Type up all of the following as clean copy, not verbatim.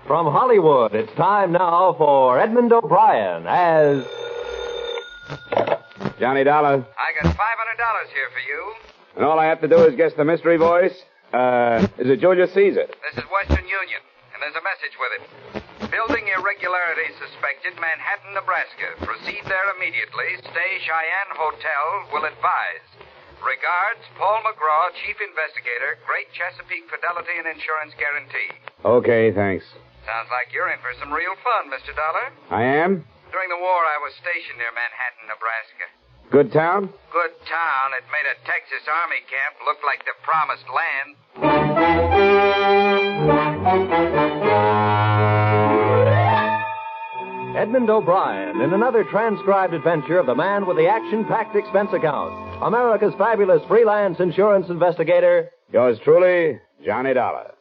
From Hollywood, it's time now for Edmond O'Brien as... Johnny Dollar. I got $500 here for you. And all I have to do is guess the mystery voice. Is it Julius Caesar? This is Western Union, and there's a message with it. Building irregularities suspected, Manhattan, Nebraska. Proceed there immediately. Stay Cheyenne Hotel. Will advise. Regards, Paul McGraw, Chief Investigator, Great Chesapeake Fidelity and Insurance Guarantee. Okay, thanks. Sounds like you're in for some real fun, Mr. Dollar. I am? During the war, I was stationed near Manhattan, Nebraska. Good town? Good town. It made a Texas Army camp look like the promised land. Edmond O'Brien in another transcribed adventure of the man with the action-packed expense account. America's fabulous freelance insurance investigator. Yours truly, Johnny Dollar.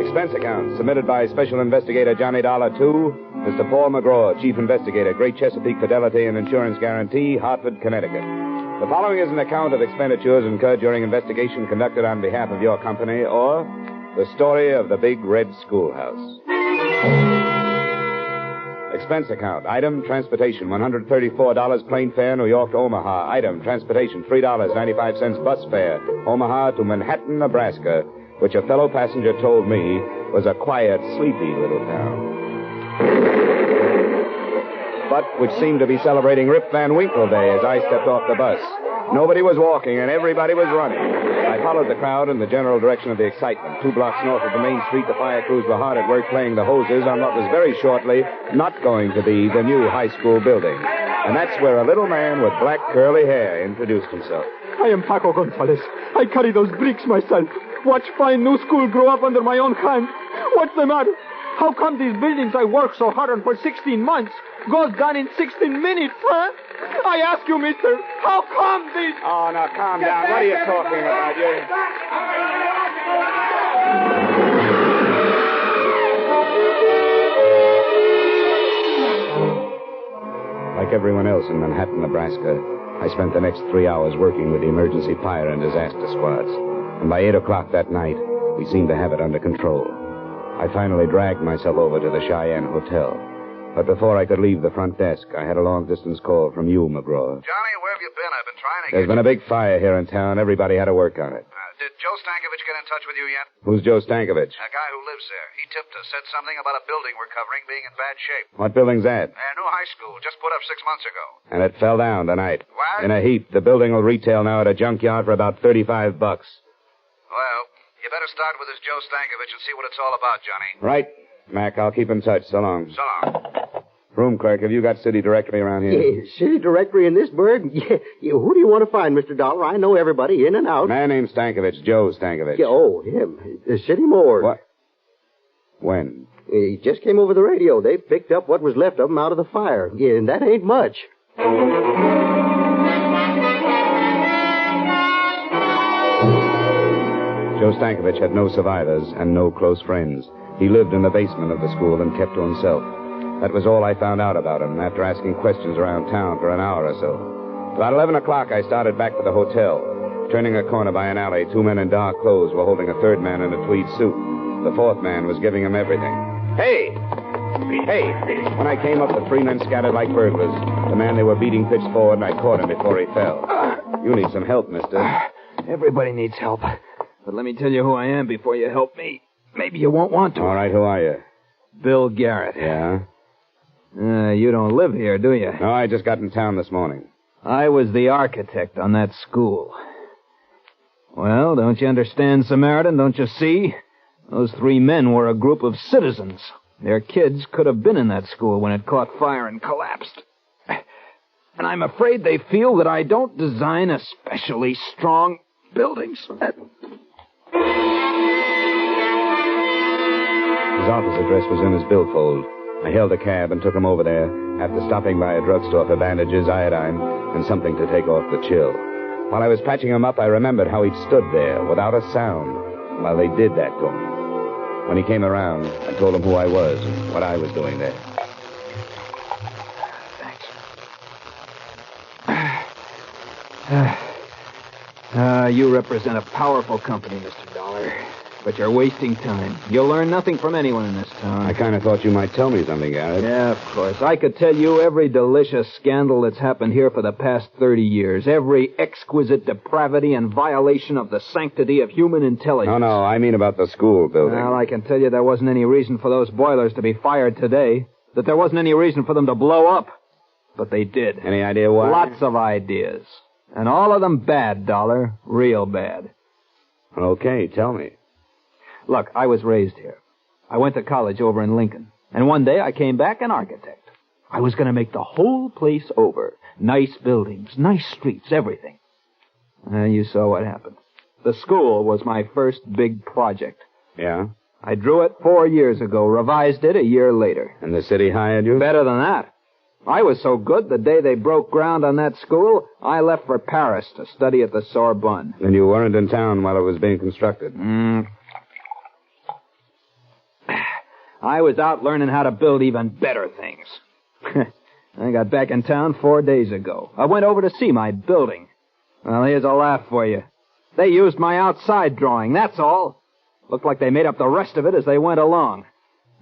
Expense account submitted by Special Investigator Johnny Dollar to Mr. Paul McGraw, Chief Investigator, Great Chesapeake Fidelity and Insurance Guarantee, Hartford, Connecticut. The following is an account of expenditures incurred during investigation conducted on behalf of your company or the story of the Big Red Schoolhouse. Expense account. Item, transportation, $134 plane fare, New York to Omaha. Item, transportation, $3.95 bus fare, Omaha to Manhattan, Nebraska, which a fellow passenger told me was a quiet, sleepy little town. But which seemed to be celebrating Rip Van Winkle Day as I stepped off the bus. Nobody was walking and everybody was running. I followed the crowd in the general direction of the excitement. 2 blocks north of the main street, the fire crews were hard at work playing the hoses on what was very shortly not going to be the new high school building. And that's where a little man with black curly hair introduced himself. I am Paco Gonzalez. I carry those bricks myself. Watch fine new school grow up under my own hand. What's the matter? How come these buildings I worked so hard on for 16 months goes down in 16 minutes, huh? I ask you, mister, how come these... Oh, now, calm down. What are you talking about? Like everyone else in Manhattan, Nebraska, I spent the next 3 hours working with the emergency fire and disaster squads. And by 8 o'clock that night, we seemed to have it under control. I finally dragged myself over to the Cheyenne Hotel. But before I could leave the front desk, I had a long-distance call from you, McGraw. Johnny, where have you been? I've been trying to There's been a big fire here in town. Everybody had to work on it. Did Joe Stankovich get in touch with you yet? Who's Joe Stankovich? A guy who lives there. He tipped us, said something about a building we're covering being in bad shape. What building's that? A new high school, just put up 6 months ago. And it fell down tonight. What? In a heap. The building will retail now at a junkyard for about $35. Well, you better start with this Joe Stankovich and see what it's all about, Johnny. Right. Mac, I'll keep in touch. So long. So long. Room clerk, have you got city directory around here? Yeah, city directory in this burg? Yeah, who do you want to find, Mr. Dollar? I know everybody in and out. Man named Stankovich, Joe Stankovich. Yeah, oh, him. The city morgue. What? When? He just came over the radio. They picked up what was left of him out of the fire. Yeah, and that ain't much. Joe Stankovich had no survivors and no close friends. He lived in the basement of the school and kept to himself. That was all I found out about him after asking questions around town for an hour or so. About 11 o'clock, I started back to the hotel. Turning a corner by an alley, 2 men in dark clothes were holding a third man in a tweed suit. The fourth man was giving him everything. Hey! Hey! When I came up, the 3 men scattered like burglars. The man they were beating pitched forward, and I caught him before he fell. You need some help, mister. Everybody needs help. But let me tell you who I am before you help me. Maybe you won't want to. All right, who are you? Bill Garrett. Yeah? You don't live here, do you? No, I just got in town this morning. I was the architect on that school. Well, don't you understand, Samaritan? Don't you see? Those 3 men were a group of citizens. Their kids could have been in that school when it caught fire and collapsed. And I'm afraid they feel that I don't design especially strong buildings. His office address was in his billfold. I hailed a cab and took him over there, after stopping by a drugstore for bandages, iodine, and something to take off the chill. While I was patching him up, I remembered how he'd stood there without a sound while they did that to him. When he came around, I told him who I was and what I was doing there. Thanks. You represent a powerful company, Mr. Dollar. But you're wasting time. You'll learn nothing from anyone in this town. I kind of thought you might tell me something, Garrett. Yeah, of course. I could tell you every delicious scandal that's happened here for the past 30 years. Every exquisite depravity and violation of the sanctity of human intelligence. No, I mean about the school building. Well, I can tell you there wasn't any reason for those boilers to be fired today. That there wasn't any reason for them to blow up. But they did. Any idea why? Lots of ideas. And all of them bad, Dollar. Real bad. Okay, tell me. Look, I was raised here. I went to college over in Lincoln. And one day I came back an architect. I was going to make the whole place over. Nice buildings, nice streets, everything. And you saw what happened. The school was my first big project. Yeah? I drew it 4 years ago, revised it a year later. And the city hired you? Better than that. I was so good, the day they broke ground on that school, I left for Paris to study at the Sorbonne. And you weren't in town while it was being constructed? I was out learning how to build even better things. I got back in town 4 days ago. I went over to see my building. Well, here's a laugh for you. They used my outside drawing, that's all. Looked like they made up the rest of it as they went along.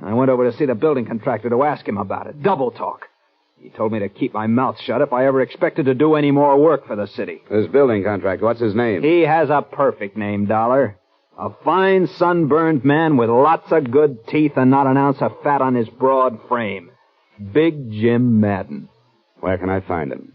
I went over to see the building contractor to ask him about it. Double talk. He told me to keep my mouth shut if I ever expected to do any more work for the city. This building contractor, what's his name? He has a perfect name, Dollar. A fine, sunburned man with lots of good teeth and not an ounce of fat on his broad frame. Big Jim Madden. Where can I find him?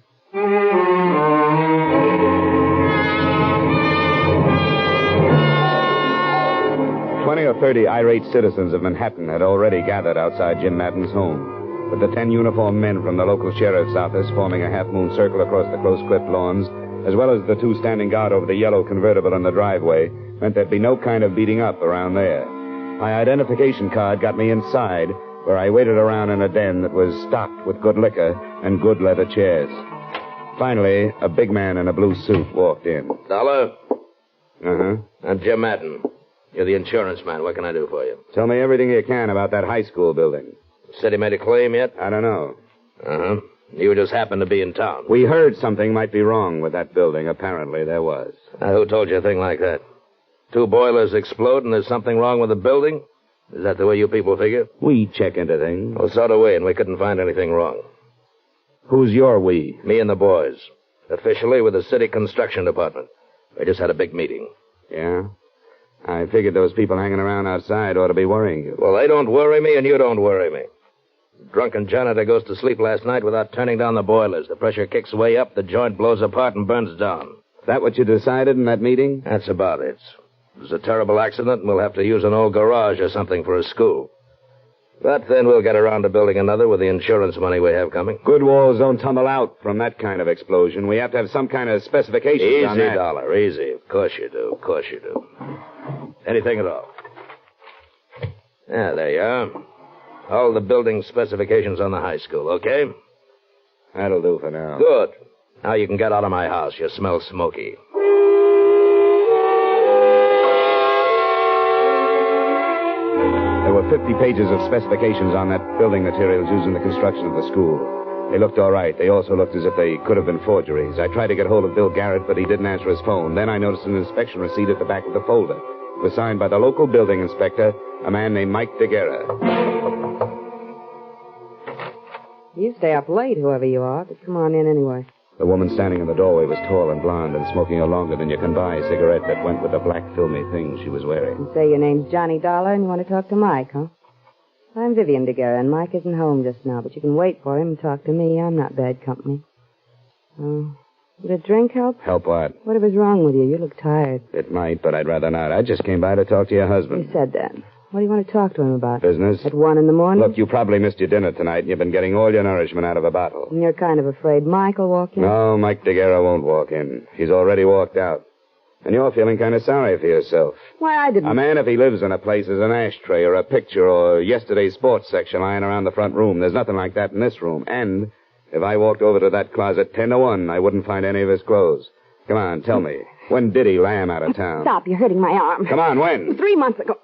20 or 30 irate citizens of Manhattan had already gathered outside Jim Madden's home, with the 10 uniformed men from the local sheriff's office forming a half-moon circle across the close-clipped lawns, as well as the 2 standing guard over the yellow convertible in the driveway, meant there'd be no kind of beating up around there. My identification card got me inside, where I waited around in a den that was stocked with good liquor and good leather chairs. Finally, a big man in a blue suit walked in. Dollar? Uh-huh. I'm Jim Madden. You're the insurance man. What can I do for you? Tell me everything you can about that high school building. City made a claim yet? I don't know. Uh-huh. You just happened to be in town. We heard something might be wrong with that building. Apparently there was. Who told you a thing like that? 2 boilers explode and there's something wrong with the building? Is that the way you people figure? We check into things. Well, so do we, and we couldn't find anything wrong. Who's your we? Me and the boys. Officially with the city construction department. We just had a big meeting. Yeah? I figured those people hanging around outside ought to be worrying you. Well, they don't worry me, and you don't worry me. Drunken janitor goes to sleep last night without turning down the boilers. The pressure kicks way up, the joint blows apart and burns down. Is that what you decided in that meeting? That's about it. It was a terrible accident, and we'll have to use an old garage or something for a school. But then we'll get around to building another with the insurance money we have coming. Good walls don't tumble out from that kind of explosion. We have to have some kind of specifications on that. Easy, Dollar, easy. Of course you do, of course you do. Anything at all. Yeah, there you are. All the building specifications on the high school, okay? That'll do for now. Good. Now you can get out of my house. You smell smoky. There were 50 pages of specifications on that building materials used in the construction of the school. They looked all right. They also looked as if they could have been forgeries. I tried to get hold of Bill Garrett, but he didn't answer his phone. Then I noticed an inspection receipt at the back of the folder. It was signed by the local building inspector, a man named Mike DeGuerra. You stay up late, whoever you are, but come on in anyway. The woman standing in the doorway was tall and blonde and smoking a longer than you can buy cigarette that went with the black filmy thing she was wearing. You say your name's Johnny Dollar and you want to talk to Mike, huh? I'm Vivian DeGuerra, and Mike isn't home just now, but you can wait for him and talk to me. I'm not bad company. Oh, would a drink help? Help what? Whatever's wrong with you. You look tired. It might, but I'd rather not. I just came by to talk to your husband. You said that. What do you want to talk to him about? Business. At 1 in the morning? Look, you probably missed your dinner tonight, and you've been getting all your nourishment out of a bottle. And you're kind of afraid Mike will walk in? No, Mike DeGuerra won't walk in. He's already walked out. And you're feeling kind of sorry for yourself. Why, I didn't... A man, if he lives in a place, is an ashtray or a picture or yesterday's sports section lying around the front room. There's nothing like that in this room. And if I walked over to that closet 10 to 1, I wouldn't find any of his clothes. Come on, tell me. When did he lamb out of town? Stop, you're hurting my arm. Come on, when? 3 months ago.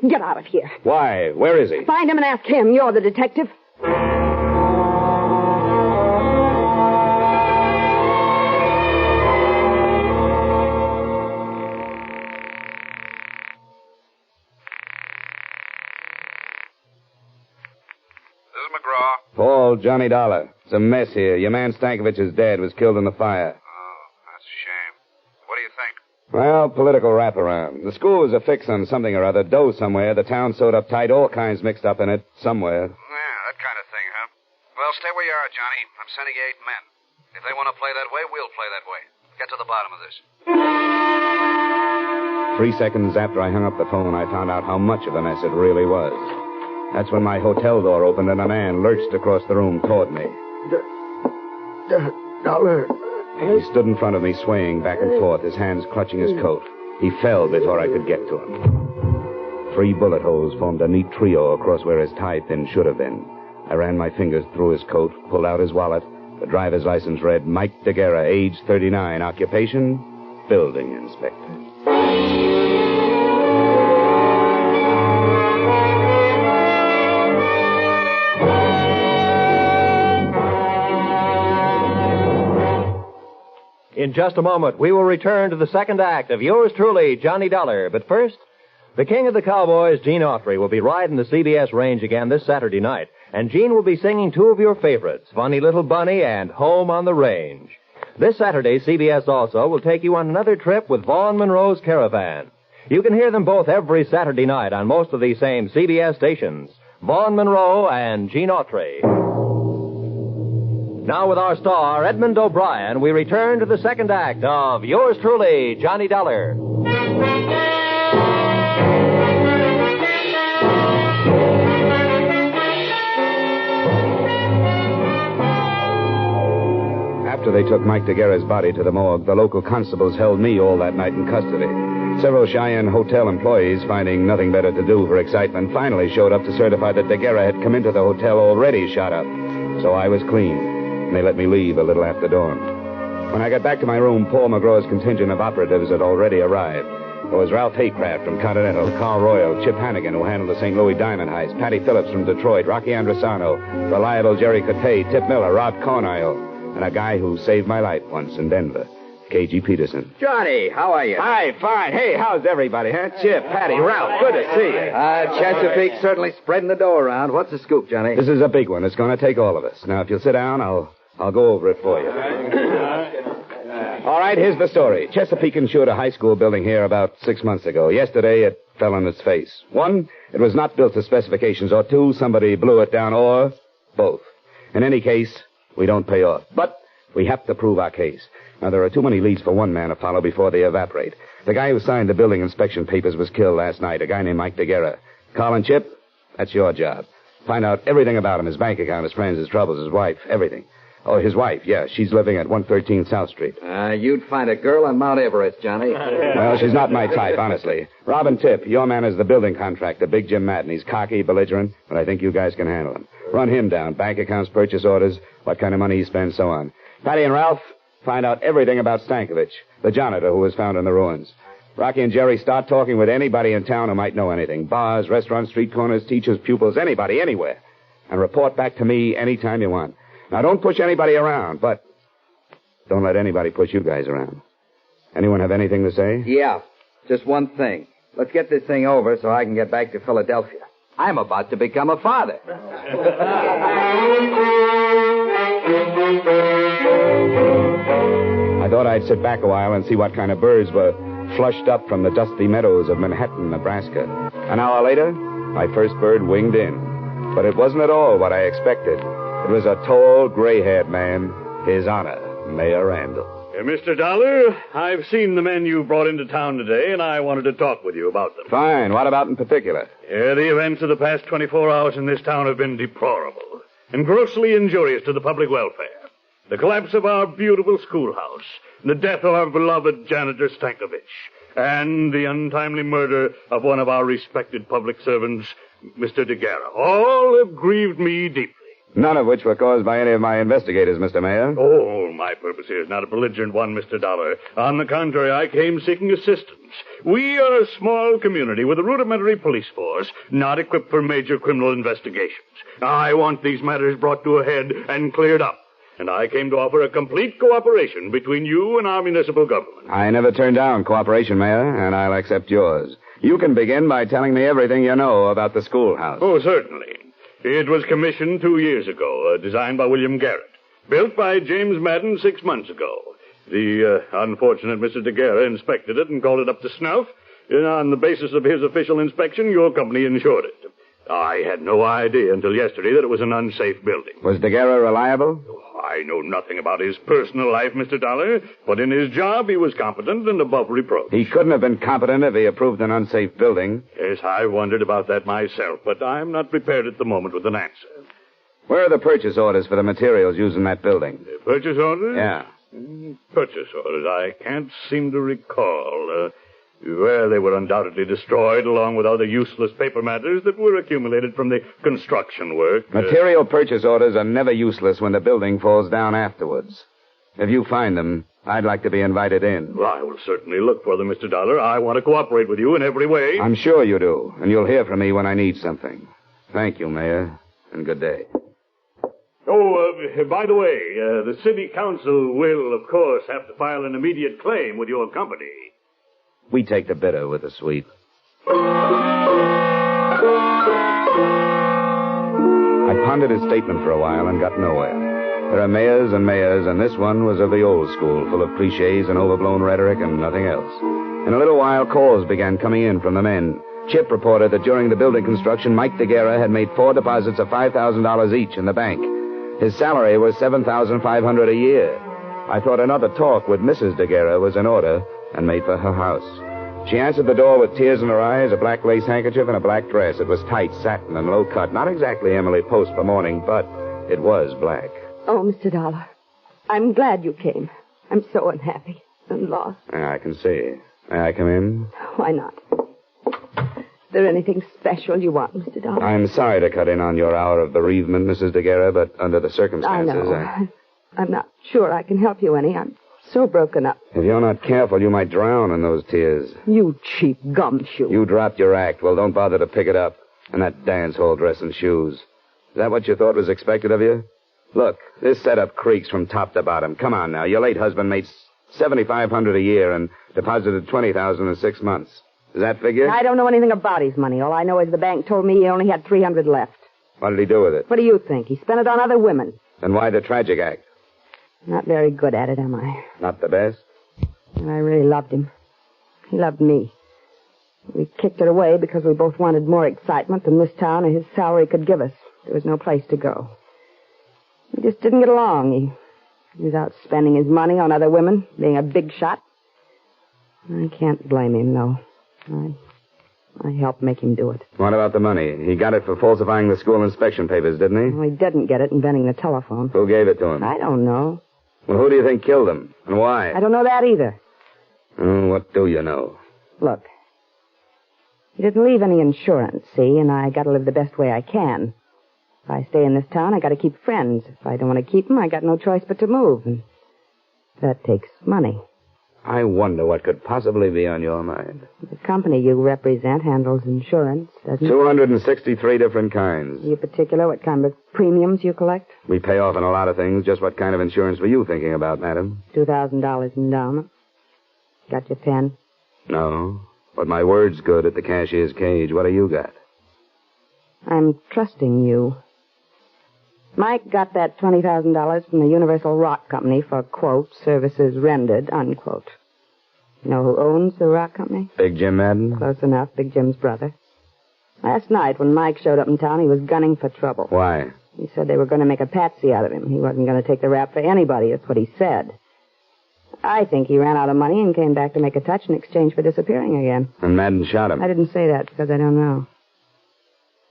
Get out of here. Why? Where is he? Find him and ask him. You're the detective. Johnny Dollar. It's a mess here. Your man Stankovich is dead, was killed in the fire. Oh, that's a shame. What do you think? Well, political wraparound. The school was a fix on something or other, dough somewhere, the town sewed up tight, all kinds mixed up in it, somewhere. Yeah, that kind of thing, huh? Well, stay where you are, Johnny. I'm sending you 8 men. If they want to play that way, we'll play that way. Get to the bottom of this. 3 seconds after I hung up the phone, I found out how much of a mess it really was. That's when my hotel door opened and a man lurched across the room toward me. Dollar. He stood in front of me, swaying back and forth, his hands clutching his coat. He fell before I could get to him. 3 bullet holes formed a neat trio across where his tie pin should have been. I ran my fingers through his coat, pulled out his wallet. The driver's license read Mike DeGuerra, age 39, occupation, building inspector. In just a moment, we will return to the second act of yours truly, Johnny Dollar. But first, the king of the cowboys, Gene Autry, will be riding the CBS range again this Saturday night. And Gene will be singing 2 of your favorites, Funny Little Bunny and Home on the Range. This Saturday, CBS also will take you on another trip with Vaughn Monroe's Caravan. You can hear them both every Saturday night on most of these same CBS stations. Vaughn Monroe and Gene Autry. Now with our star, Edmond O'Brien, we return to the second act of yours truly, Johnny Dollar. After they took Mike DeGuerra's body to the morgue, the local constables held me all that night in custody. Several Cheyenne hotel employees, finding nothing better to do for excitement, finally showed up to certify that DeGuerra had come into the hotel already shot up. So I was clean, and they let me leave a little after dawn. When I got back to my room, Paul McGraw's contingent of operatives had already arrived. There was Ralph Haycraft from Continental, Carl Royal, Chip Hannigan, who handled the St. Louis diamond heist, Patty Phillips from Detroit, Rocky Andresano, reliable Jerry Cote, Tip Miller, Rod Cornile, and a guy who saved my life once in Denver, K.G. Peterson. Johnny, how are you? Hi, fine. Hey, how's everybody, huh? Chip, Patty, Ralph, good to see you. Chesapeake certainly spreading the dough around. What's the scoop, Johnny? This is a big one. It's going to take all of us. Now, if you'll sit down, I'll go over it for you. All right, here's the story. Chesapeake insured a high school building here about 6 months ago. Yesterday, it fell on its face. 1, it was not built to specifications, or 2, somebody blew it down, or both. In any case, we don't pay off. But we have to prove our case. Now, there are too many leads for one man to follow before they evaporate. The guy who signed the building inspection papers was killed last night, a guy named Mike DeGuerra. Carl and Chip, that's your job. Find out everything about him, his bank account, his friends, his troubles, his wife, everything. Oh, his wife, yeah, she's living at 113 South Street. You'd find a girl on Mount Everest, Johnny. Well, she's not my type, honestly. Rob and Tip, your man is the building contractor, Big Jim Madden. He's cocky, belligerent, but I think you guys can handle him. Run him down. Bank accounts, purchase orders, what kind of money he spends, so on. Patty and Ralph, find out everything about Stankovich, the janitor who was found in the ruins. Rocky and Jerry, start talking with anybody in town who might know anything. Bars, restaurants, street corners, teachers, pupils, anybody, anywhere. And report back to me anytime you want. Now, don't push anybody around, but don't let anybody push you guys around. Anyone have anything to say? Yeah, just one thing. Let's get this thing over so I can get back to Philadelphia. I'm about to become a father. I thought I'd sit back a while and see what kind of birds were flushed up from the dusty meadows of Manhattan, Nebraska. An hour later, my first bird winged in. But it wasn't at all what I expected. It was a tall, gray-haired man, His Honor, Mayor Randall. Mr. Dollar, I've seen the men you brought into town today, and I wanted to talk with you about them. Fine. What about in particular? The events of the past 24 hours in this town have been deplorable and grossly injurious to the public welfare. The collapse of our beautiful schoolhouse, the death of our beloved janitor Stankovich, and the untimely murder of one of our respected public servants, Mr. DeGuerra, all have grieved me deeply. None of which were caused by any of my investigators, Mr. Mayor. Oh, my purpose here is not a belligerent one, Mr. Dollar. On the contrary, I came seeking assistance. We are a small community with a rudimentary police force, not equipped for major criminal investigations. I want these matters brought to a head and cleared up. And I came to offer a complete cooperation between you and our municipal government. I never turned down cooperation, Mayor, and I'll accept yours. You can begin by telling me everything you know about the schoolhouse. Oh, certainly. It was commissioned 2 years ago, designed by William Garrett. Built by James Madden 6 months ago. The unfortunate Mr. DeGuerre inspected it and called it up to snuff. And on the basis of his official inspection, your company insured it. I had no idea until yesterday that it was an unsafe building. Was DeGuerre reliable? I know nothing about his personal life, Mr. Dollar, but in his job he was competent and above reproach. He couldn't have been competent if he approved an unsafe building. Yes, I wondered about that myself, but I'm not prepared at the moment with an answer. Where are the purchase orders for the materials used in that building? Purchase orders? Yeah. Purchase orders. I can't seem to recall. Well, they were undoubtedly destroyed along with other useless paper matters that were accumulated from the construction work. Material purchase orders are never useless when the building falls down afterwards. If you find them, I'd like to be invited in. Well, I will certainly look for them, Mr. Dollar. I want to cooperate with you in every way. I'm sure you do, and you'll hear from me when I need something. Thank you, Mayor, and good day. Oh, by the way, the city council will, of course, have to file an immediate claim with your company. We take the bitter with the sweet. I pondered his statement for a while and got nowhere. There are mayors, and this one was of the old school, full of cliches and overblown rhetoric and nothing else. In a little while, calls began coming in from the men. Chip reported that during the building construction, Mike DeGuerre had made 4 deposits of $5,000 each in the bank. His salary was $7,500 a year. I thought another talk with Mrs. DeGuerre was in order and made for her house. She answered the door with tears in her eyes, a black lace handkerchief, and a black dress. It was tight, satin, and low cut. Not exactly Emily Post for mourning, but it was black. Oh, Mr. Dollar, I'm glad you came. I'm so unhappy and lost. I can see. May I come in? Why not? Is there anything special you want, Mr. Dollar? I'm sorry to cut in on your hour of bereavement, Mrs. DeGuerre, but under the circumstances... I know. I'm not sure I can help you any. I'm so broken up. If you're not careful, you might drown in those tears. You cheap gumshoe. You dropped your act. Well, don't bother to pick it up. And that dance hall dress and shoes. Is that what you thought was expected of you? Look, this setup creaks from top to bottom. Come on now. Your late husband made $7,500 a year and deposited $20,000 in 6 months. Does that figure? I don't know anything about his money. All I know is the bank told me he only had $300 left. What did he do with it? What do you think? He spent it on other women. Then why the tragic act? Not very good at it, am I? Not the best? And I really loved him. He loved me. We kicked it away because we both wanted more excitement than this town or his salary could give us. There was no place to go. We just didn't get along. He was out spending his money on other women, being a big shot. I can't blame him, though. I helped make him do it. What about the money? He got it for falsifying the school inspection papers, didn't he? Well, he didn't get it inventing the telephone. Who gave it to him? I don't know. Well, who do you think killed him? And why? I don't know that either. Oh, what do you know? Look, he didn't leave any insurance, see, and I got to live the best way I can. If I stay in this town, I got to keep friends. If I don't want to keep them, I got no choice but to move, and that takes money. I wonder what could possibly be on your mind. The company you represent handles insurance, doesn't it? 263 different kinds. Are you particular what kind of premiums you collect? We pay off on a lot of things. Just what kind of insurance were you thinking about, madam? $2,000 endowment. Got your pen? No. But my word's good at the cashier's cage. What do you got? I'm trusting you. Mike got that $20,000 from the Universal Rock Company for, quote, services rendered, unquote. You know who owns the rock company? Big Jim Madden? Close enough, Big Jim's brother. Last night, when Mike showed up in town, he was gunning for trouble. Why? He said they were going to make a patsy out of him. He wasn't going to take the rap for anybody, that's what he said. I think he ran out of money and came back to make a touch in exchange for disappearing again. And Madden shot him? I didn't say that because I don't know.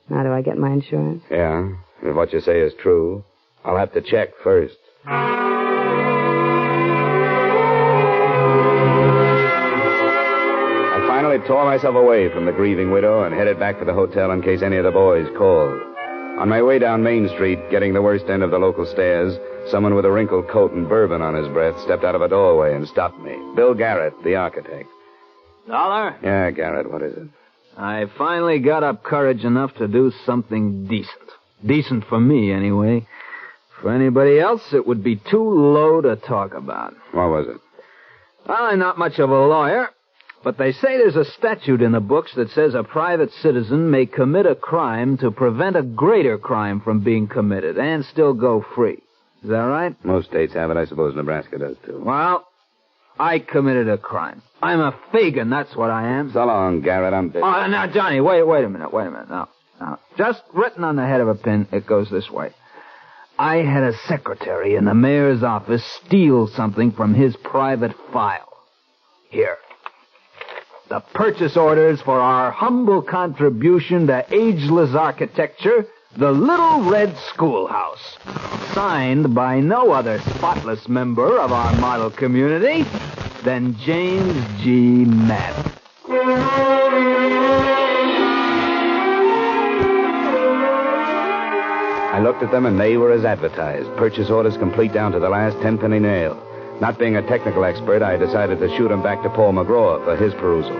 Now, do I get my insurance? Yeah. If what you say is true, I'll have to check first. I finally tore myself away from the grieving widow and headed back for the hotel in case any of the boys called. On my way down Main Street, getting the worst end of the local stairs, someone with a wrinkled coat and bourbon on his breath stepped out of a doorway and stopped me. Bill Garrett, the architect. Dollar? Yeah, Garrett, what is it? I finally got up courage enough to do something decent. Decent for me, anyway. For anybody else, it would be too low to talk about. What was it? Well, I'm not much of a lawyer, But they say there's a statute in the books that says a private citizen may commit a crime to prevent a greater crime from being committed and still go free. Is that right? Most states have it. I suppose Nebraska does, too. Well, I committed a crime. I'm a Fagin, that's what I am. So long, Garrett. I'm busy. Oh, now, Johnny, wait a minute. Now, just written on the head of a pin, it goes this way. I had a secretary in the mayor's office steal something from his private file. Here. The purchase orders for our humble contribution to ageless architecture, the Little Red Schoolhouse. Signed by no other spotless member of our model community than James G. Madden. I looked at them, and they were as advertised. Purchase orders complete down to the last 10-penny nail. Not being a technical expert, I decided to shoot them back to Paul McGraw for his perusal.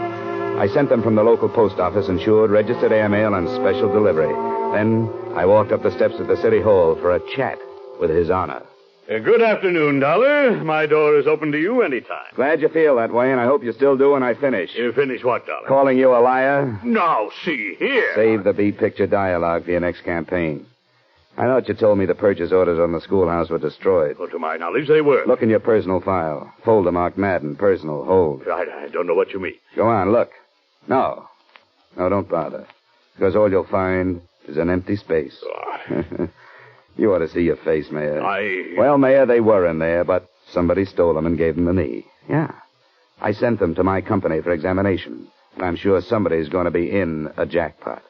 I sent them from the local post office, insured, registered airmail, and special delivery. Then I walked up the steps of the city hall for a chat with His Honor. Good afternoon, Dollar. My door is open to you anytime. Glad you feel that way, and I hope you still do when I finish. You finish what, Dollar? Calling you a liar? Now, see here. Save the B-picture dialogue for your next campaign. I thought you told me the purchase orders on the schoolhouse were destroyed. Well, to my knowledge, they were. Look in your personal file. Folder marked Madden, personal, hold. I don't know what you mean. Go on, look. No, don't bother. Because all you'll find is an empty space. Oh. You ought to see your face, Mayor. I... Well, Mayor, they were in there, but somebody stole them and gave them to me. Yeah. I sent them to my company for examination. And I'm sure somebody's going to be in a jackpot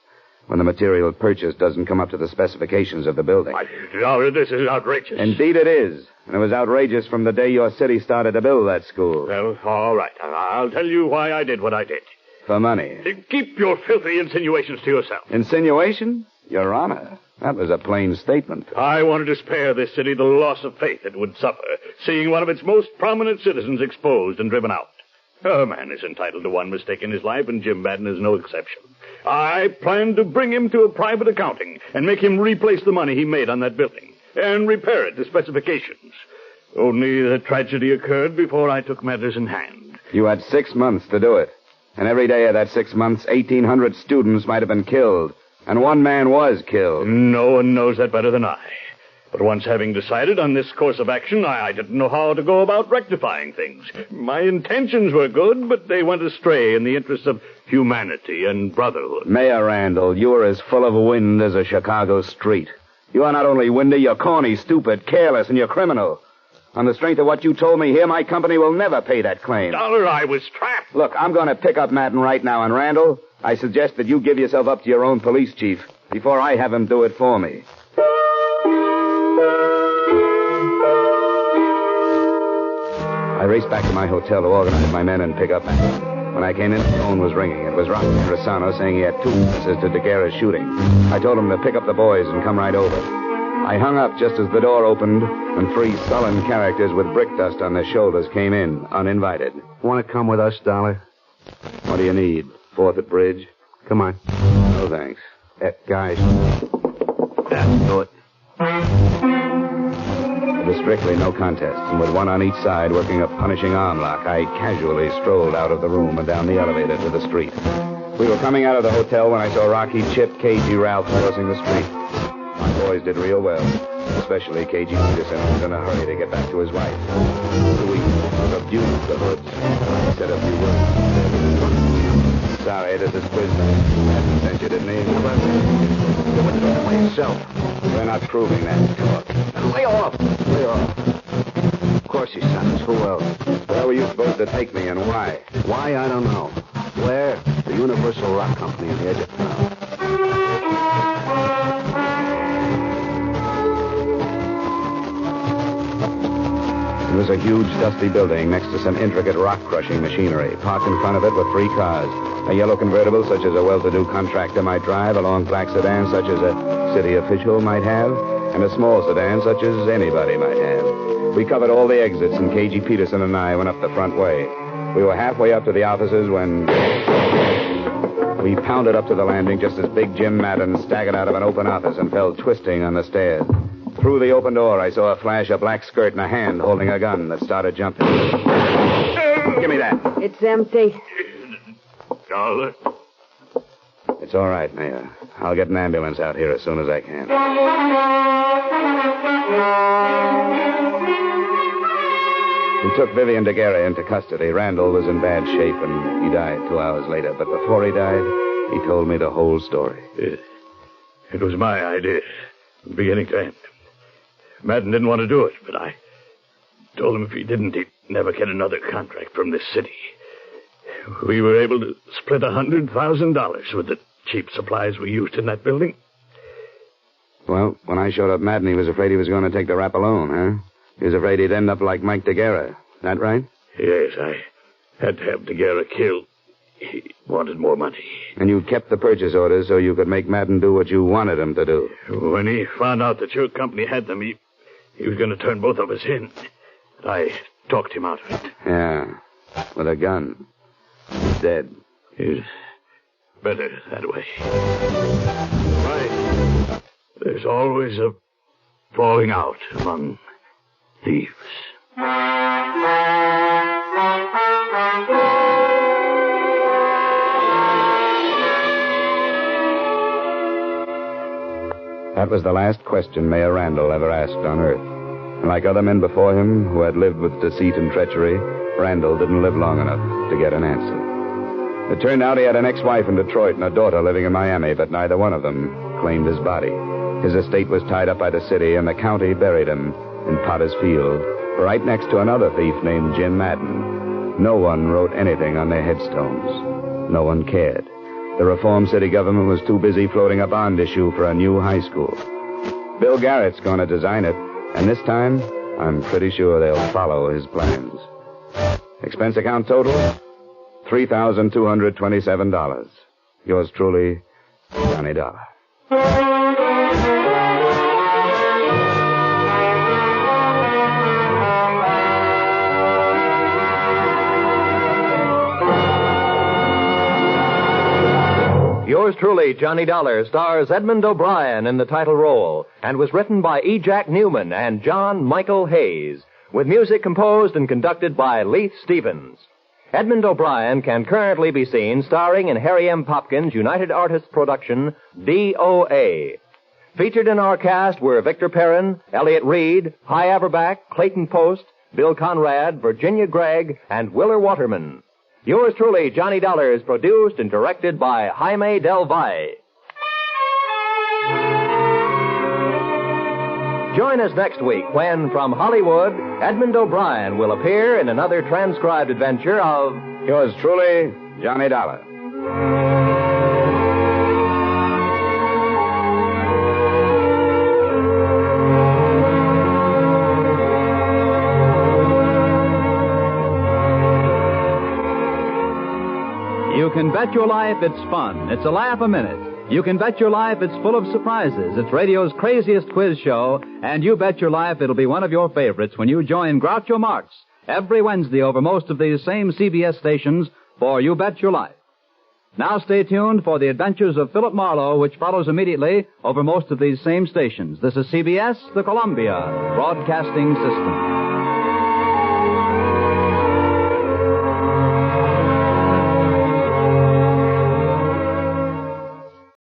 when the material purchased doesn't come up to the specifications of the building. Dollar, this is outrageous. Indeed it is. And it was outrageous from the day your city started to build that school. Well, all right. I'll tell you why I did what I did. For money. Keep your filthy insinuations to yourself. Insinuation? Your Honor, that was a plain statement. I wanted to spare this city the loss of faith it would suffer, seeing one of its most prominent citizens exposed and driven out. A man is entitled to one mistake in his life, and Jim Madden is no exception. I planned to bring him to a private accounting and make him replace the money he made on that building and repair it to specifications. Only the tragedy occurred before I took matters in hand. You had 6 months to do it. And every day of that 6 months, 1,800 students might have been killed. And one man was killed. No one knows that better than I. But once having decided on this course of action, I didn't know how to go about rectifying things. My intentions were good, but they went astray in the interests of humanity and brotherhood. Mayor Randall, you are as full of wind as a Chicago street. You are not only windy, you're corny, stupid, careless, and you're criminal. On the strength of what you told me here, my company will never pay that claim. Dollar, I was trapped. Look, I'm going to pick up Madden right now, and Randall, I suggest that you give yourself up to your own police chief before I have him do it for me. I raced back to my hotel to organize my men and pick up Madden. When I came in, the phone was ringing. It was Rocky Rosano saying he had 2 witnesses to DeGuerra's shooting. I told him to pick up the boys and come right over. I hung up just as the door opened, and 3 sullen characters with brick dust on their shoulders came in, uninvited. Want to come with us, Dollar? What do you need? 4th at Bridge? Come on. No, thanks. Guys. That's do it. It was strictly no contest, and with one on each side working a punishing arm lock, I casually strolled out of the room and down the elevator to the street. We were coming out of the hotel when I saw Rocky, Chip, Cagey, Ralph crossing the street. My boys did real well, especially Cagey Peterson, who was in a hurry to get back to his wife. Louis abused the hoods. I said a few words. Sorry, this is business. Hasn't sent you, didn't he? Do it by yourself. We're not proving that. Talk. Lay off. Lay off. Of course he sent us. Who else? Where were you supposed to take me and why? Why, I don't know. Where? The Universal Rock Company on the edge of town. It was a huge, dusty building next to some intricate rock-crushing machinery. Parked in front of it were 3 cars. A yellow convertible, such as a well-to-do contractor might drive, a long black sedan, such as a city official might have, and a small sedan, such as anybody might have. We covered all the exits, and Cagey Peterson and I went up the front way. We were halfway up to the offices when we pounded up to the landing just as Big Jim Madden staggered out of an open office and fell twisting on the stairs. Through the open door, I saw a flash, a black skirt, and a hand holding a gun that started jumping. Give me that. It's empty. Dollar. It's all right, Mayor. I'll get an ambulance out here as soon as I can. We took Vivian Daguerre into custody. Randall was in bad shape, and he died 2 hours later. But before he died, he told me the whole story. It was my idea, from beginning to end. Madden didn't want to do it, but I told him if he didn't, he'd never get another contract from this city. We were able to split $100,000 with the cheap supplies we used in that building. Well, when I showed up Madden, he was afraid he was going to take the rap alone, huh? He was afraid he'd end up like Mike Daguerre. That right? Yes, I had to have Daguerre killed. He wanted more money. And you kept the purchase orders so you could make Madden do what you wanted him to do. When he found out that your company had them, he was going to turn both of us in. I talked him out of it. Yeah, with a gun. He's dead. He's better that way. Why, there's always a falling out among thieves. That was the last question Mayor Randall ever asked on Earth. And like other men before him who had lived with deceit and treachery, Randall didn't live long enough to get an answer. It turned out he had an ex-wife in Detroit and a daughter living in Miami, but neither one of them claimed his body. His estate was tied up by the city, and the county buried him in Potter's Field, right next to another thief named Jim Madden. No one wrote anything on their headstones. No one cared. The reform city government was too busy floating a bond issue for a new high school. Bill Garrett's going to design it, and this time, I'm pretty sure they'll follow his plans. Expense account total, $3,227. Yours truly, Johnny Dollar. Yours truly, Johnny Dollar, stars Edmond O'Brien in the title role and was written by E. Jack Newman and John Michael Hayes, with music composed and conducted by Leith Stevens. Edmond O'Brien can currently be seen starring in Harry M. Popkin's United Artists production, D.O.A. Featured in our cast were Victor Perrin, Elliott Reed, Hy Averback, Clayton Post, Bill Conrad, Virginia Gregg, and Willer Waterman. Yours truly, Johnny Dollar, is produced and directed by Jaime Del Valle. Join us next week when, from Hollywood, Edmond O'Brien will appear in another transcribed adventure of Yours truly, Johnny Dollar. You can bet your life it's fun. It's a laugh a minute. You can bet your life it's full of surprises. It's radio's craziest quiz show, and you bet your life it'll be one of your favorites when you join Groucho Marx every Wednesday over most of these same CBS stations for You Bet Your Life. Now stay tuned for the adventures of Philip Marlowe, which follows immediately over most of these same stations. This is CBS, the Columbia Broadcasting System.